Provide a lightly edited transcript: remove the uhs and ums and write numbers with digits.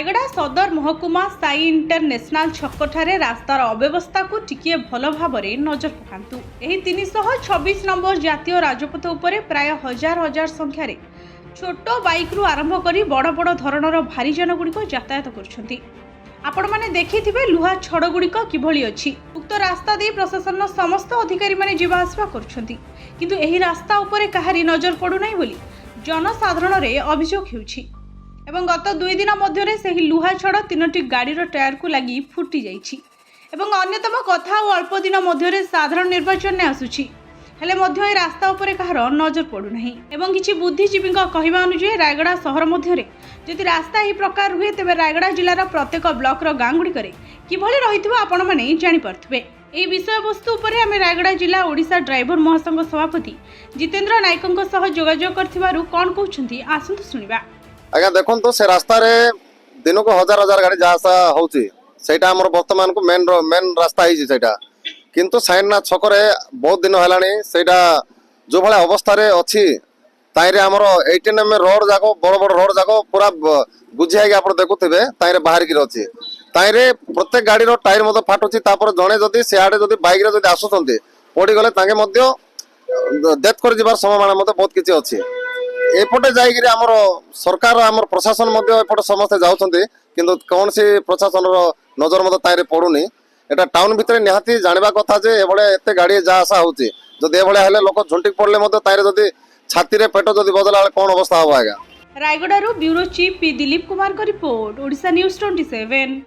रायगड़ा सदर महकुमा साई इंटरनेशनल छकठारे रास्तार अव्यवस्था को टिकिए भल भाव नजर पकातु। एही 326 नंबर जातीय राजपथ उपरे प्राय हजार हजार संख्यार छोट बाइक रु आरंभ करी बड़ बड़ धरणर भारी जान गुड़िक यातायात कर आपण माने देखिथिबे लुहा छड़ गुड़िक किभली अछि। उक्त रास्ता दे प्रशासन समस्त अधिकारी माने जीवा आसवा करछंती, किंतु एही रास्ता उपरे काहारी नजर पडु नै बोली जनसाधारण रे अभियोग हेउछि। एवं गत 2 दिन मध्य से लुहा छड़ 3टी गाड़ीर टायर को लगी फुटी जाइछि। एवं अन्यतम कथा और अल्प दिन मध्य साधारण निर्वाचन ने आसुछि हेले मध्य ए रास्ता उपरे कहार नजर पड़ुना। एवं किछि बुद्धिजीवी कहवा अनुसार रायगड़ा सहर मध्य जदि रास्ता यही प्रकार हुए तेज रायगड़ा जिलार प्रत्येक ब्लॉकर गाँ गुड़िक किभली रही आपण मैंने जापे। यह विषय वस्तु पर आम रायगड़ा जिला ओडिशा ड्राइवर महासंघ सभापति जितेन्द्र नायकों सह जोगाजोग कर कौन कहते आसतु शुणा। आज्ञा देखो से रास्ता दिन को हजार हजार गाड़ी जहाँ होटा आम बर्तमान को मेन रास्ता है किंतु साइना छक बहुत दिन है जो भाया अवस्था अच्छी ताइरे आमर 18 एम रोड जाक बड़ बड़ रोड जाक पूरा गुझाई आप देखुवे ताइरे बाहर की अच्छी ताइरे प्रत्येक गाड़ी टायर मत फाटुची जड़े जदि सियाड़े जदि बैक रे आसुंट पड़गले डेथ कर जीवार संभावना बहुत किसी अच्छी। एपटे जाइए आमर सरकार आमर प्रशासन एपटे समस्ते जाऊँच किंतु कौन सी प्रशासन नजर मत ताइरे पड़ुनी। एटा टाउन भितर निहाती जानवा कथा जे एभले एते गाड़ी जा आसा होची जदि एभले हेले लोक झुंटिक पड़ले मते ताइरे जदि छाती रे पेट जदि बदला कौन अवस्था होबा। Rayagada bureau chief P Dilip Kumar का रिपोर्ट, ओडिशा न्यूज 27।